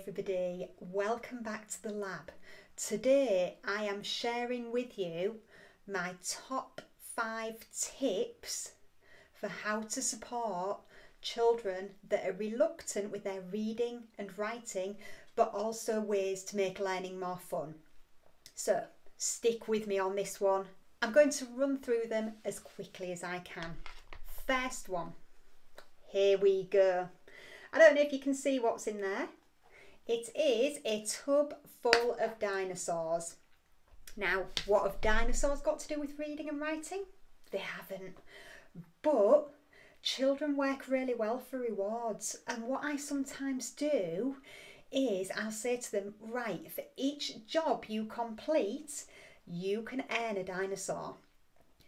everybody, welcome back to the lab. Today I am sharing with you my top 5 tips for how to support children that are reluctant with their reading and writing, but also ways to make learning more fun. So stick with me on this one. I'm going to run through them as quickly as I can. First one, here we go. I don't know if you can see what's in there. It is a tub full of dinosaurs. Now, what have dinosaurs got to do with reading and writing? They haven't. But children work really well for rewards. And what I sometimes do is I'll say to them, right, for each job you complete, you can earn a dinosaur.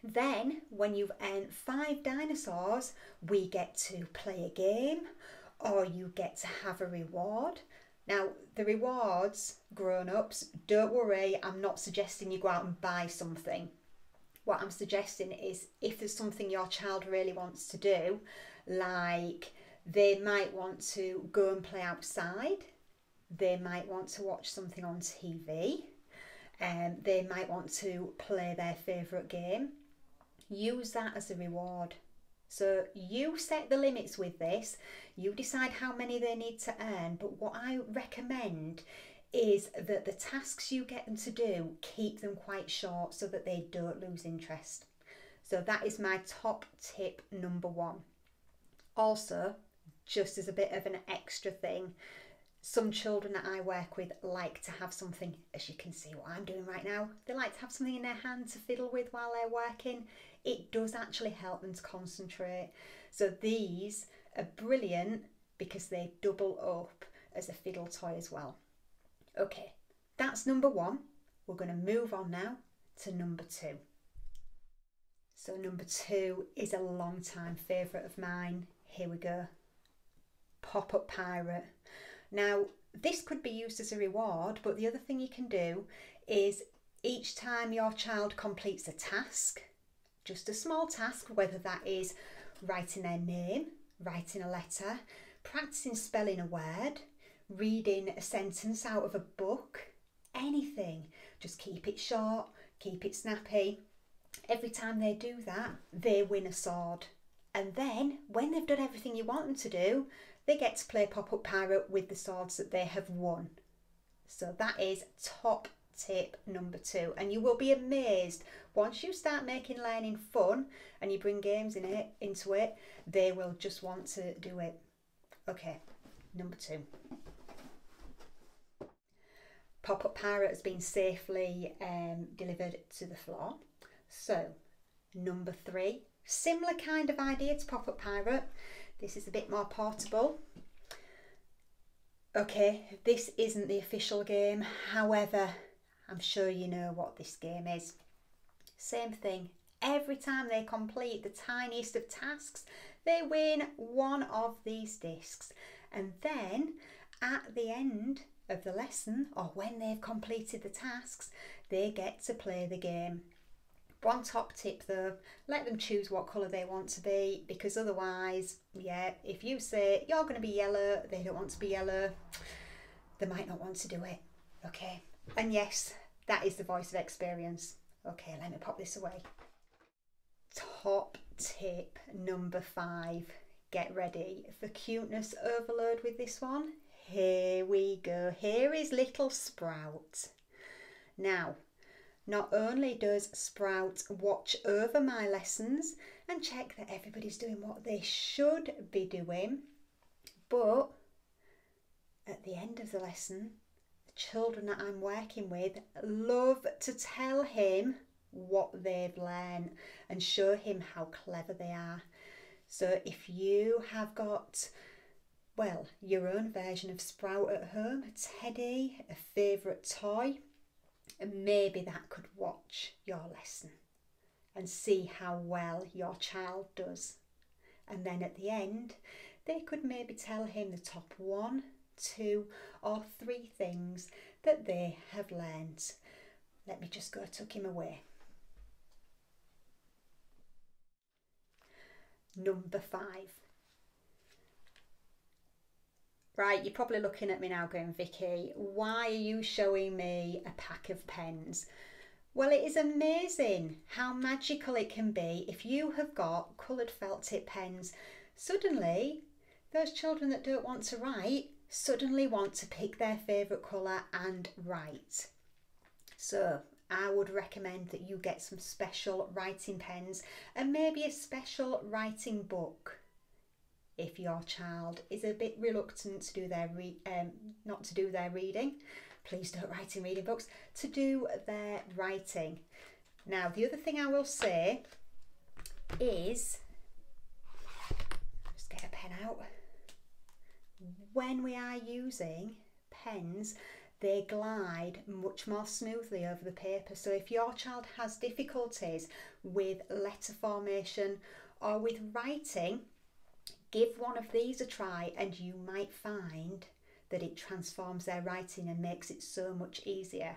Then, when you've earned 5 dinosaurs, we get to play a game, or you get to have a reward. Now, the rewards, grown-ups, don't worry, I'm not suggesting you go out and buy something. What I'm suggesting is if there's something your child really wants to do, like they might want to go and play outside, they might want to watch something on TV, and they might want to play their favourite game, use that as a reward. So you set the limits with this, you decide how many they need to earn, but what I recommend is that the tasks you get them to do, keep them quite short so that they don't lose interest. So that is my top tip number 1. Also, just as a bit of an extra thing, some children that I work with like to have something, as you can see what I'm doing right now, they like to have something in their hand to fiddle with while they're working. It does actually help them to concentrate. So these are brilliant because they double up as a fiddle toy as well. Okay, that's number 1. We're going to move on now to number 2. So number 2 is a long time favourite of mine. Here we go. Pop-Up Pirate. Now, this could be used as a reward, but the other thing you can do is each time your child completes a task, just a small task, whether that is writing their name, writing a letter, practicing spelling a word, reading a sentence out of a book, anything, just keep it short, keep it snappy. Every time they do that, they win a sword. And then, when they've done everything you want them to do, they get to play Pop-Up Pirate with the swords that they have won. So that is top tip number 2. And you will be amazed, once you start making learning fun and you bring games into it, they will just want to do it. Okay, number 2. Pop-Up Pirate has been safely delivered to the floor. So, number 3, similar kind of idea to Pop-Up Pirate. This is a bit more portable. Okay, this isn't the official game. However, I'm sure you know what this game is. Same thing. Every time they complete the tiniest of tasks, they win one of these discs. And then at the end of the lesson, or when they've completed the tasks, they get to play the game. One top tip though, let them choose what colour they want to be, because otherwise, yeah, if you say you're going to be yellow, they don't want to be yellow, they might not want to do it. Okay, and yes, that is the voice of experience. Okay, let me pop this away. Top tip number 5. Get ready for cuteness overload with this one. Here we go. Here is little Sprout. Now, not only does Sprout watch over my lessons and check that everybody's doing what they should be doing, but at the end of the lesson, the children that I'm working with love to tell him what they've learned and show him how clever they are. So if you have got, well, your own version of Sprout at home, a teddy, a favourite toy, and maybe that could watch your lesson and see how well your child does. And then at the end, they could maybe tell him the top 1, 2 or 3 things that they have learnt. Let me just go tuck him away. Number 5. Right, you're probably looking at me now going, Vicky, why are you showing me a pack of pens? Well, it is amazing how magical it can be if you have got coloured felt tip pens. Suddenly, those children that don't want to write suddenly want to pick their favourite colour and write. So I would recommend that you get some special writing pens and maybe a special writing book. If your child is a bit reluctant to do their not to do their reading, please don't write in reading books, to do their writing. Now, the other thing I will say is, just get a pen out, when we are using pens, they glide much more smoothly over the paper. So if your child has difficulties with letter formation or with writing, give one of these a try and you might find that it transforms their writing and makes it so much easier.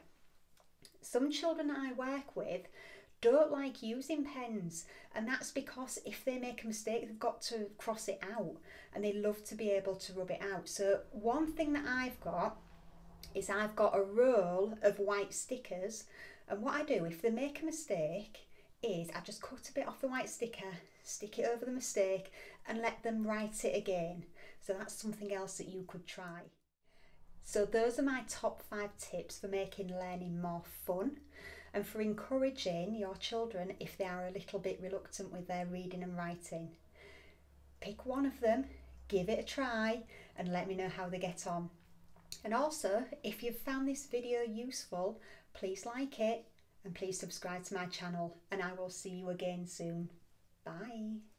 Some children I work with don't like using pens, and that's because if they make a mistake, they've got to cross it out, and they love to be able to rub it out. So one thing that I've got is I've got a roll of white stickers, and what I do if they make a mistake is I just cut a bit off the white sticker, stick it over the mistake and let them write it again. So that's something else that you could try. So those are my top 5 tips for making learning more fun and for encouraging your children if they are a little bit reluctant with their reading and writing. Pick one of them, give it a try and let me know how they get on. And also, if you've found this video useful, please like it and please subscribe to my channel, and I will see you again soon. Bye.